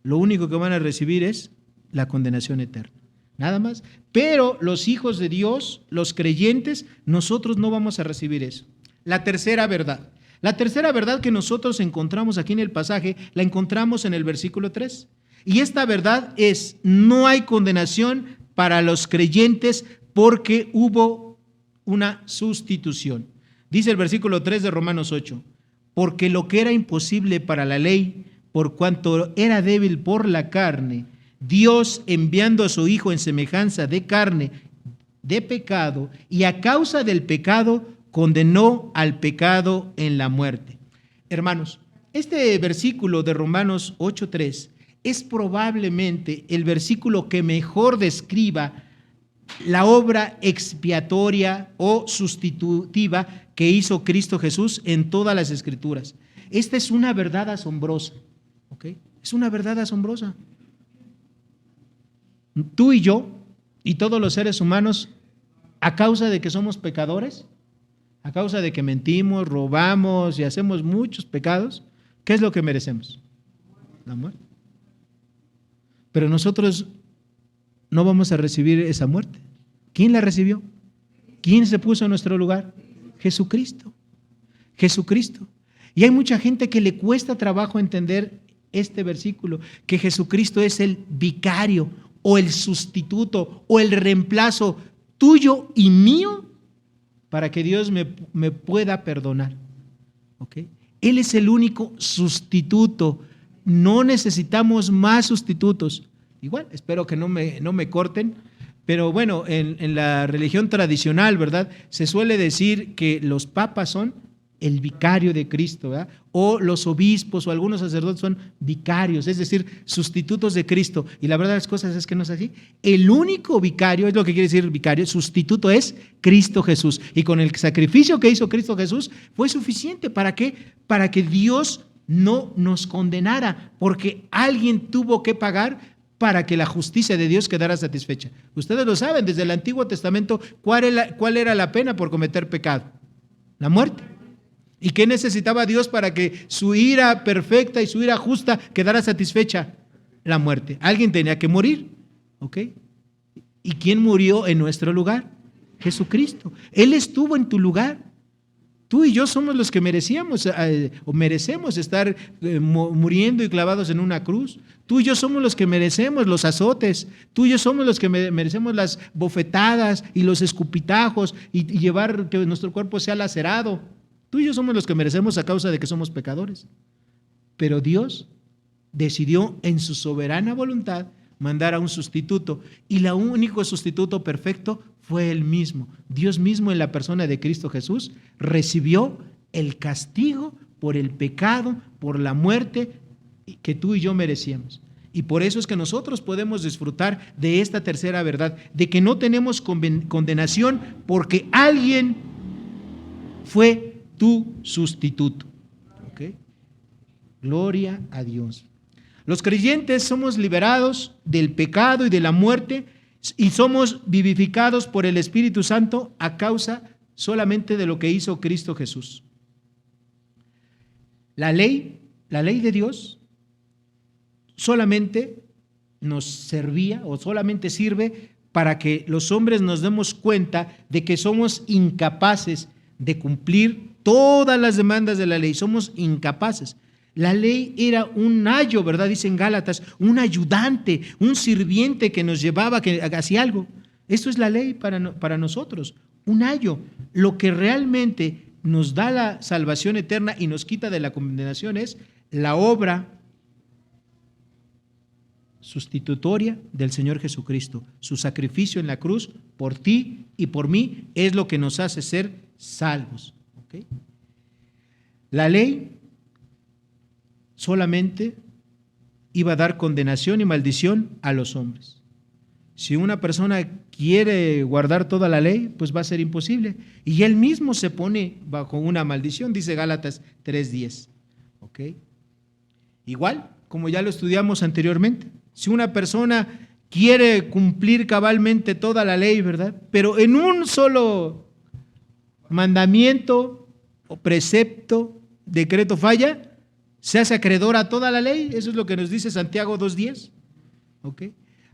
lo único que van a recibir es la condenación eterna, nada más. Pero los hijos de Dios, los creyentes, nosotros no vamos a recibir eso. La tercera verdad que nosotros encontramos aquí en el pasaje, la encontramos en el versículo 3. Y esta verdad es, no hay condenación para los creyentes porque hubo una sustitución. Dice el versículo 3 de Romanos 8, porque lo que era imposible para la ley, por cuanto era débil por la carne, Dios enviando a su Hijo en semejanza de carne, de pecado, y a causa del pecado condenó al pecado en la muerte. Hermanos, este versículo de Romanos 8:3 es probablemente el versículo que mejor describa la obra expiatoria o sustitutiva que hizo Cristo Jesús en todas las Escrituras. Esta es una verdad asombrosa, ¿ok? Es una verdad asombrosa. Tú y yo y todos los seres humanos, a causa de que somos pecadores, a causa de que mentimos, robamos y hacemos muchos pecados, ¿qué es lo que merecemos? La muerte. Pero nosotros no vamos a recibir esa muerte. ¿Quién la recibió? ¿Quién se puso en nuestro lugar? Jesucristo. Jesucristo. Y hay mucha gente que le cuesta trabajo entender este versículo, que Jesucristo es el vicario o el sustituto o el reemplazo tuyo y mío para que Dios me pueda perdonar. ¿Okay? Él es el único sustituto no necesitamos más sustitutos. Igual, espero que no me corten, pero bueno, en la religión tradicional, ¿verdad? Se suele decir que los papas son el vicario de Cristo, ¿verdad? O los obispos o algunos sacerdotes son vicarios, es decir, sustitutos de Cristo. Y la verdad de las cosas es que no es así. El único vicario, es lo que quiere decir vicario, sustituto es Cristo Jesús. Y con el sacrificio que hizo Cristo Jesús fue suficiente. ¿Para qué? Para que Dios no nos condenara, porque alguien tuvo que pagar para que la justicia de Dios quedara satisfecha. Ustedes lo saben, desde el Antiguo Testamento, ¿cuál era la pena por cometer pecado? La muerte. ¿Y qué necesitaba Dios para que su ira perfecta y su ira justa quedara satisfecha? La muerte. Alguien tenía que morir, ¿ok? ¿Y quién murió en nuestro lugar? Jesucristo. Él estuvo en tu lugar. Tú y yo somos los que merecemos estar muriendo y clavados en una cruz. Tú y yo somos los que merecemos los azotes. Tú y yo somos los que merecemos las bofetadas y los escupitajos y llevar que nuestro cuerpo sea lacerado. Tú y yo somos los que merecemos a causa de que somos pecadores. Pero Dios decidió en su soberana voluntad mandar a un sustituto, y el único sustituto perfecto fue Él mismo. Dios mismo, en la persona de Cristo Jesús, recibió el castigo por el pecado, por la muerte que tú y yo merecíamos. Y por eso es que nosotros podemos disfrutar de esta tercera verdad, de que no tenemos condenación porque alguien fue tu sustituto. ¿Okay? Gloria a Dios. Los creyentes somos liberados del pecado y de la muerte y somos vivificados por el Espíritu Santo a causa solamente de lo que hizo Cristo Jesús. La ley de Dios solamente nos servía o solamente sirve para que los hombres nos demos cuenta de que somos incapaces de cumplir todas las demandas de la ley, somos incapaces. La ley era un ayo, ¿verdad? Dice en Gálatas, un ayudante, un sirviente que nos llevaba hacia algo. Esto es la ley para nosotros, un ayo. Lo que realmente nos da la salvación eterna y nos quita de la condenación es la obra sustitutoria del Señor Jesucristo. Su sacrificio en la cruz por ti y por mí es lo que nos hace ser salvos. ¿Okay? La ley solamente iba a dar condenación y maldición a los hombres. Si una persona quiere guardar toda la ley, pues va a ser imposible. Y él mismo se pone bajo una maldición, dice Gálatas 3:10. ¿Ok? Igual, como ya lo estudiamos anteriormente, si una persona quiere cumplir cabalmente toda la ley, ¿verdad? Pero en un solo mandamiento o precepto, decreto falla, se hace acreedor a toda la ley. Eso es lo que nos dice Santiago 2:10. ¿Ok?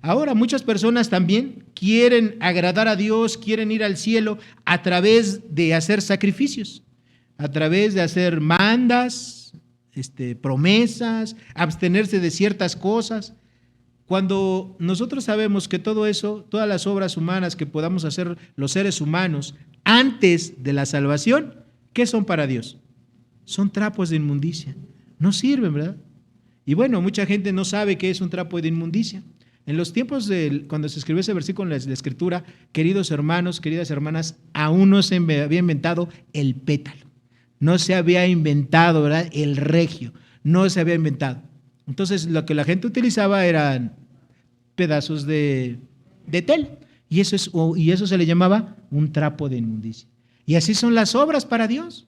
Ahora, muchas personas también quieren agradar a Dios, quieren ir al cielo a través de hacer sacrificios, a través de hacer mandas, promesas, abstenerse de ciertas cosas. Cuando nosotros sabemos que todo eso, todas las obras humanas que podamos hacer los seres humanos antes de la salvación, ¿qué son para Dios? Son trapos de inmundicia. No sirven, ¿verdad? Y bueno, mucha gente no sabe qué es un trapo de inmundicia. En los tiempos cuando se escribió ese versículo en la Escritura, queridos hermanos, queridas hermanas, aún no se había inventado el pétalo. No se había inventado, ¿verdad?, el regio. No se había inventado. Entonces, lo que la gente utilizaba eran pedazos de tela. Y eso se le llamaba un trapo de inmundicia. Y así son las obras para Dios.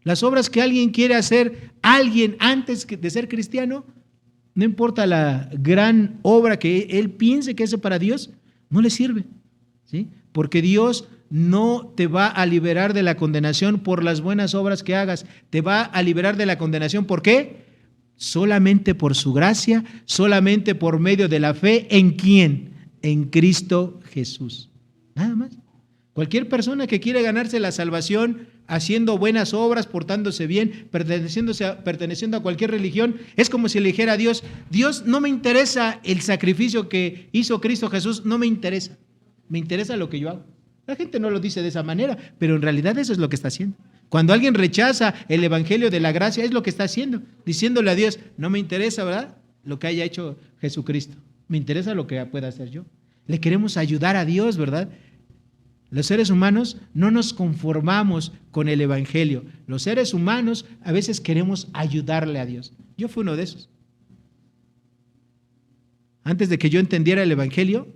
Las obras que alguien quiere hacer, alguien antes de ser cristiano, no importa la gran obra que él piense que es para Dios, no le sirve, ¿sí? Porque Dios no te va a liberar de la condenación por las buenas obras que hagas, te va a liberar de la condenación. ¿Por qué? Solamente por su gracia, solamente por medio de la fe. ¿En quién? En Cristo Jesús. Nada más. Cualquier persona que quiere ganarse la salvación haciendo buenas obras, portándose bien, perteneciendo a cualquier religión, es como si le dijera a Dios: Dios, no me interesa el sacrificio que hizo Cristo Jesús, no me interesa lo que yo hago. La gente no lo dice de esa manera, pero en realidad eso es lo que está haciendo. Cuando alguien rechaza el evangelio de la gracia, es lo que está haciendo, diciéndole a Dios, no me interesa, ¿verdad?, lo que haya hecho Jesucristo, me interesa lo que pueda hacer yo. Le queremos ayudar a Dios, ¿verdad? Los seres humanos no nos conformamos con el evangelio. Los seres humanos a veces queremos ayudarle a Dios. Yo fui uno de esos. Antes de que yo entendiera el evangelio,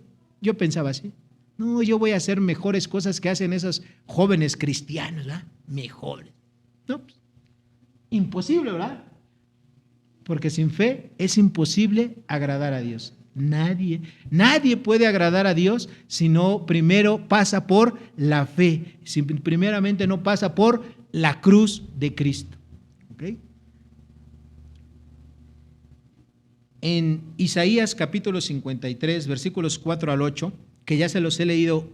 yo pensaba así. No, yo voy a hacer mejores cosas que hacen esos jóvenes cristianos, ¿verdad? Mejores. No, pues, imposible, ¿verdad? Porque sin fe es imposible agradar a Dios. Nadie puede agradar a Dios si no primero pasa por la fe, si primeramente no pasa por la cruz de Cristo. ¿Okay? En Isaías capítulo 53, versículos 4 al 8, que ya se los he leído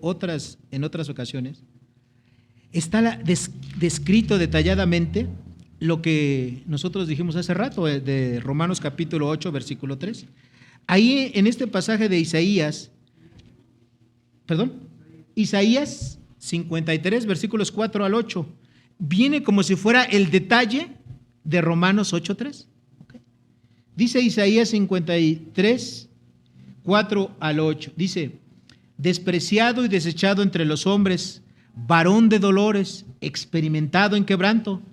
en otras ocasiones, está descrito detalladamente lo que nosotros dijimos hace rato de Romanos capítulo 8, versículo 3. Ahí en este pasaje de Isaías 53, versículos 4 al 8, viene como si fuera el detalle de Romanos 8:3. ¿Okay? Dice Isaías 53, 4 al 8, dice, despreciado y desechado entre los hombres, varón de dolores, experimentado en quebranto,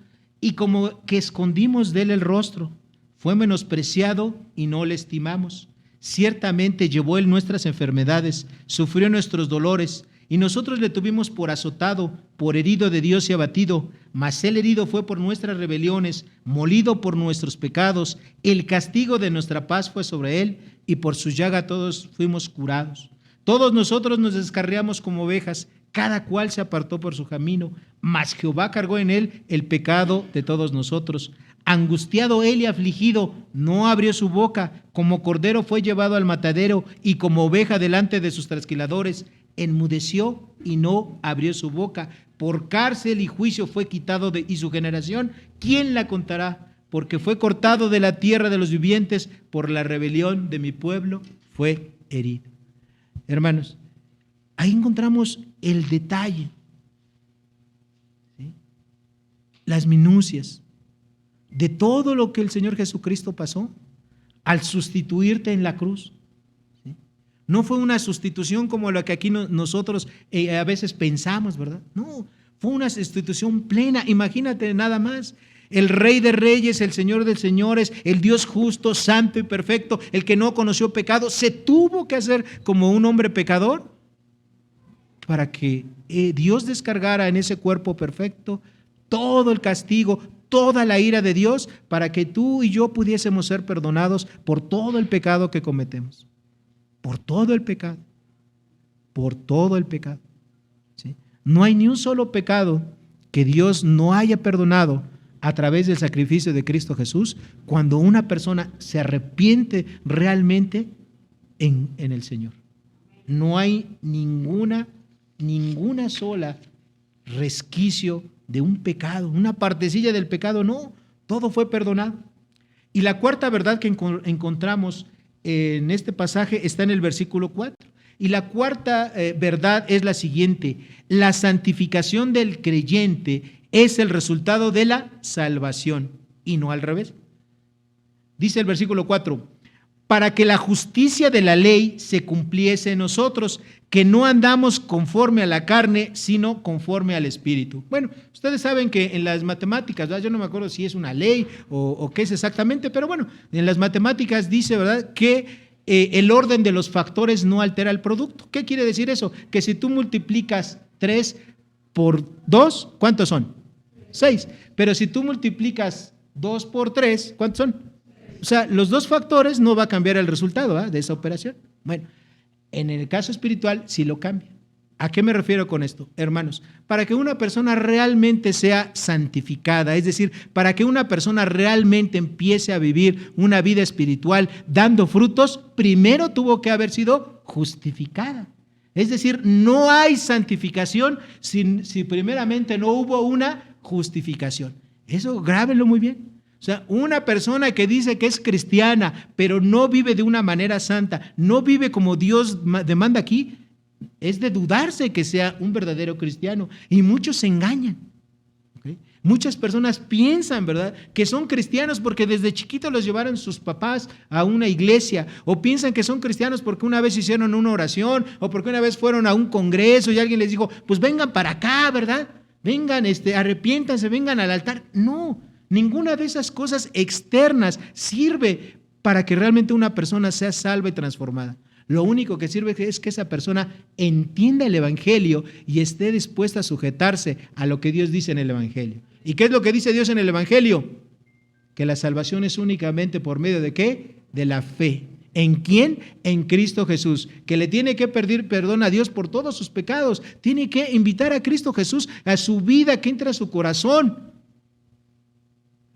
y como que escondimos de él el rostro, fue menospreciado y no le estimamos. Ciertamente llevó él nuestras enfermedades, sufrió nuestros dolores, y nosotros le tuvimos por azotado, por herido de Dios y abatido. Mas él herido fue por nuestras rebeliones, molido por nuestros pecados. El castigo de nuestra paz fue sobre él, y por su llaga todos fuimos curados. Todos nosotros nos descarriamos como ovejas, cada cual se apartó por su camino, mas Jehová cargó en él el pecado de todos nosotros. Angustiado él y afligido, no abrió su boca, como cordero fue llevado al matadero, y como oveja delante de sus trasquiladores, enmudeció y no abrió su boca. Por cárcel y juicio fue quitado y su generación, ¿quién la contará? Porque fue cortado de la tierra de los vivientes, por la rebelión de mi pueblo fue herido. Hermanos, ahí encontramos el detalle, ¿sí?, las minucias de todo lo que el Señor Jesucristo pasó al sustituirte en la cruz. ¿Sí? No fue una sustitución como la que aquí nosotros a veces pensamos, ¿verdad? No, fue una sustitución plena. Imagínate nada más, el Rey de Reyes, el Señor de Señores, el Dios justo, santo y perfecto, el que no conoció pecado, se tuvo que hacer como un hombre pecador para que Dios descargara en ese cuerpo perfecto todo el castigo, toda la ira de Dios, para que tú y yo pudiésemos ser perdonados por todo el pecado que cometemos. Por todo el pecado. Por todo el pecado. ¿Sí? No hay ni un solo pecado que Dios no haya perdonado a través del sacrificio de Cristo Jesús, cuando una persona se arrepiente realmente en el Señor. No hay ninguna sola resquicio de un pecado, una partecilla del pecado, no, todo fue perdonado. Y la cuarta verdad que encontramos en este pasaje está en el versículo 4. Y la cuarta verdad es la siguiente: la santificación del creyente es el resultado de la salvación y no al revés. Dice el versículo 4, para que la justicia de la ley se cumpliese en nosotros, que no andamos conforme a la carne, sino conforme al Espíritu. Bueno, ustedes saben que en las matemáticas, ¿verdad?, yo no me acuerdo si es una ley o qué es exactamente, pero bueno, en las matemáticas dice, ¿verdad?, que el orden de los factores no altera el producto. ¿Qué quiere decir eso? Que si tú multiplicas 3 por 2, ¿cuántos son? 6. Pero si tú multiplicas 2 por 3, ¿cuántos son? O sea, los dos factores no va a cambiar el resultado de esa operación. Bueno, en el caso espiritual sí lo cambia. ¿A qué me refiero con esto? Hermanos, para que una persona realmente sea santificada, es decir, para que una persona realmente empiece a vivir una vida espiritual dando frutos, primero tuvo que haber sido justificada. Es decir, no hay santificación si primeramente no hubo una justificación. Eso grábenlo muy bien. O sea, una persona que dice que es cristiana, pero no vive de una manera santa, no vive como Dios demanda aquí, es de dudarse que sea un verdadero cristiano. Y muchos se engañan. ¿Okay? Muchas personas piensan, ¿verdad?, que son cristianos porque desde chiquitos los llevaron sus papás a una iglesia, o piensan que son cristianos porque una vez hicieron una oración, o porque una vez fueron a un congreso y alguien les dijo, pues vengan para acá, ¿verdad? Vengan, arrepiéntanse, vengan al altar. No, ninguna de esas cosas externas sirve para que realmente una persona sea salva y transformada. Lo único que sirve es que esa persona entienda el Evangelio y esté dispuesta a sujetarse a lo que Dios dice en el Evangelio. ¿Y qué es lo que dice Dios en el Evangelio? Que la salvación es únicamente por medio ¿de qué? De la fe. ¿En quién? En Cristo Jesús, que le tiene que pedir perdón a Dios por todos sus pecados. Tiene que invitar a Cristo Jesús a su vida, que entre a su corazón.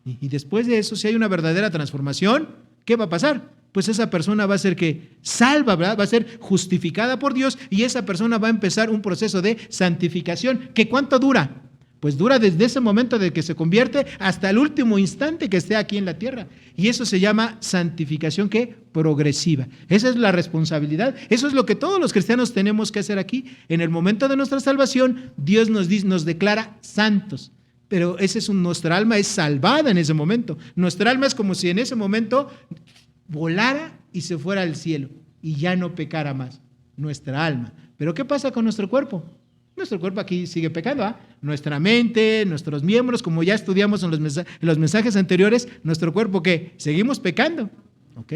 Y después de eso, si hay una verdadera transformación, ¿qué va a pasar? Pues esa persona va a ser que salva, ¿verdad? Va a ser justificada por Dios y esa persona va a empezar un proceso de santificación. ¿Que cuánto dura? Pues dura desde ese momento de que se convierte hasta el último instante que esté aquí en la tierra. Y eso se llama santificación, ¿qué? Progresiva. Esa es la responsabilidad. Eso es lo que todos los cristianos tenemos que hacer aquí. En el momento de nuestra salvación, Dios nos declara santos. Pero nuestra alma es salvada en ese momento. Nuestra alma es como si en ese momento volara y se fuera al cielo y ya no pecara más, nuestra alma. Pero ¿qué pasa con nuestro cuerpo? Nuestro cuerpo aquí sigue pecando, ¿ah? Nuestra mente, nuestros miembros, como ya estudiamos en los mensajes anteriores, nuestro cuerpo, ¿qué? Seguimos pecando, ¿ok?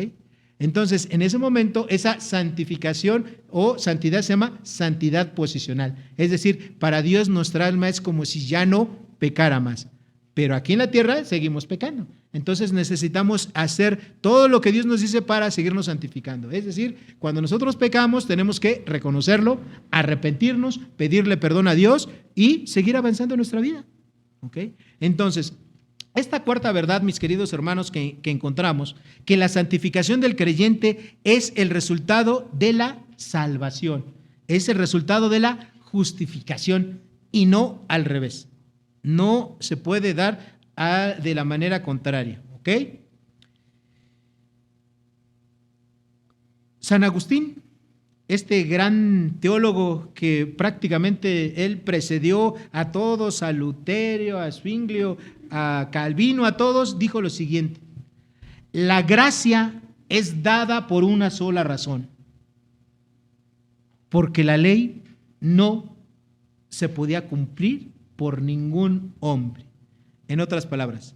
Entonces, en ese momento, esa santificación o santidad se llama santidad posicional. Es decir, para Dios nuestra alma es como si ya no pecara más. Pero aquí en la tierra seguimos pecando. Entonces necesitamos hacer todo lo que Dios nos dice para seguirnos santificando. Es decir, cuando nosotros pecamos tenemos que reconocerlo, arrepentirnos, pedirle perdón a Dios y seguir avanzando en nuestra vida. ¿Okay? Entonces, esta cuarta verdad, mis queridos hermanos, que encontramos, que la santificación del creyente es el resultado de la salvación, es el resultado de la justificación y no al revés. No se puede dar de la manera contraria, ¿ok? San Agustín, este gran teólogo que prácticamente él precedió a todos, a Lutero, a Zwinglio, a Calvino, a todos, dijo lo siguiente: la gracia es dada por una sola razón, porque la ley no se podía cumplir por ningún hombre. En otras palabras,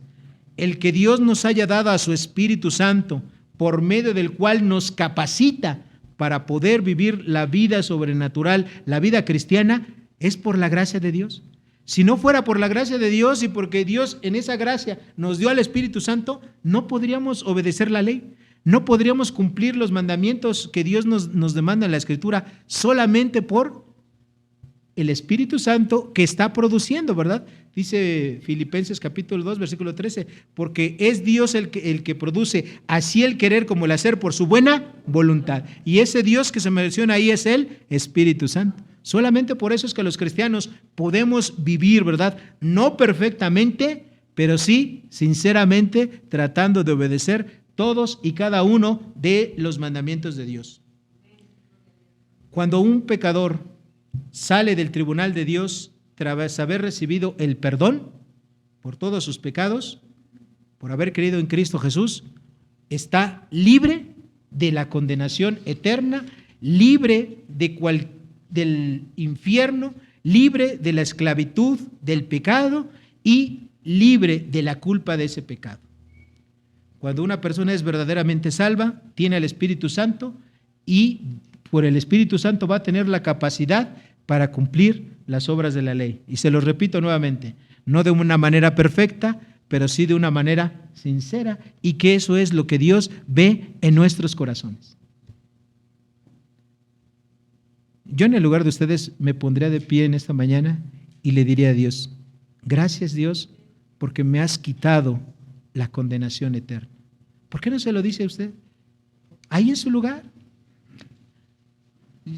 el que Dios nos haya dado a su Espíritu Santo, por medio del cual nos capacita para poder vivir la vida sobrenatural, la vida cristiana, es por la gracia de Dios. Si no fuera por la gracia de Dios y porque Dios en esa gracia nos dio al Espíritu Santo, no podríamos obedecer la ley, no podríamos cumplir los mandamientos que Dios nos demanda en la Escritura, solamente por el Espíritu Santo que está produciendo, ¿verdad? Dice Filipenses capítulo 2, versículo 13, porque es Dios el que produce así el querer como el hacer por su buena voluntad. Y ese Dios que se menciona ahí es el Espíritu Santo. Solamente por eso es que los cristianos podemos vivir, ¿verdad? No perfectamente, pero sí sinceramente tratando de obedecer todos y cada uno de los mandamientos de Dios. Cuando un pecador sale del tribunal de Dios tras haber recibido el perdón por todos sus pecados, por haber creído en Cristo Jesús, está libre de la condenación eterna, libre del infierno, libre de la esclavitud del pecado y libre de la culpa de ese pecado. Cuando una persona es verdaderamente salva, tiene el Espíritu Santo y por el Espíritu Santo va a tener la capacidad para cumplir las obras de la ley. Y se lo repito nuevamente, no de una manera perfecta, pero sí de una manera sincera, y que eso es lo que Dios ve en nuestros corazones. Yo en el lugar de ustedes me pondría de pie en esta mañana y le diría a Dios: gracias Dios, porque me has quitado la condenación eterna. ¿Por qué no se lo dice a usted? Ahí en su lugar.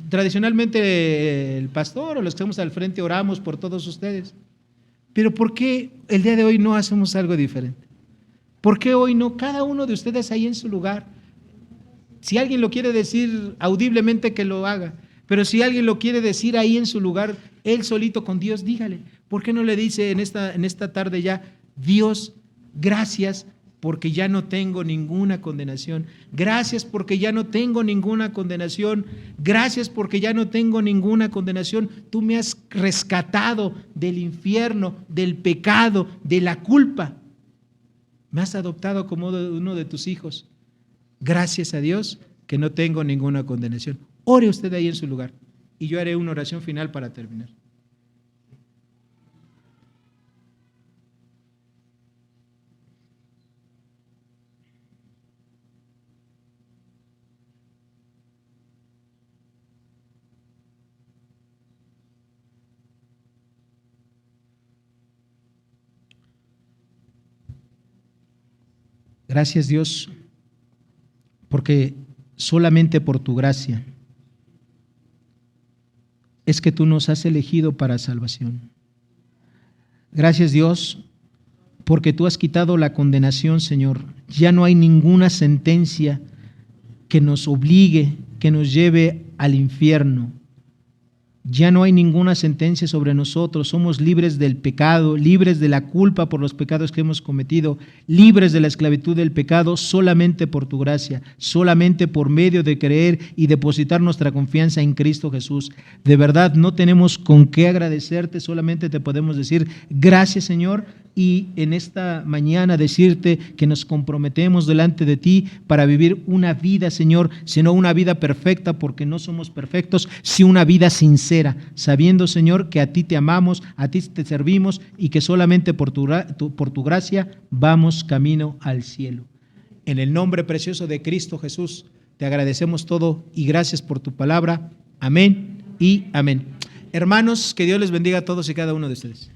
Tradicionalmente el pastor o los que estamos al frente oramos por todos ustedes. Pero ¿por qué el día de hoy no hacemos algo diferente? ¿Por qué hoy no? Cada uno de ustedes ahí en su lugar. Si alguien lo quiere decir audiblemente, que lo haga. Pero si alguien lo quiere decir ahí en su lugar, él solito con Dios, dígale. ¿Por qué no le dice en esta tarde ya, Dios, gracias porque ya no tengo ninguna condenación? Gracias porque ya no tengo ninguna condenación. Gracias porque ya no tengo ninguna condenación. Tú me has rescatado del infierno, del pecado, de la culpa. Me has adoptado como uno de tus hijos. Gracias a Dios que no tengo ninguna condenación. Ore usted ahí en su lugar y yo haré una oración final para terminar. Gracias, Dios, porque solamente por tu gracia es que tú nos has elegido para salvación. Gracias, Dios, porque tú has quitado la condenación, Señor. Ya no hay ninguna sentencia que nos obligue, que nos lleve al infierno. Ya no hay ninguna sentencia sobre nosotros, somos libres del pecado, libres de la culpa por los pecados que hemos cometido, libres de la esclavitud del pecado solamente por tu gracia, solamente por medio de creer y depositar nuestra confianza en Cristo Jesús. De verdad no tenemos con qué agradecerte, solamente te podemos decir gracias, Señor, y en esta mañana decirte que nos comprometemos delante de ti para vivir una vida, Señor, sino una vida perfecta, porque no somos perfectos, sino una vida sincera, sabiendo, Señor, que a ti te amamos, a ti te servimos y que solamente por tu gracia vamos camino al cielo. En el nombre precioso de Cristo Jesús, te agradecemos todo y gracias por tu palabra. Amén y amén. Hermanos, que Dios les bendiga a todos y cada uno de ustedes.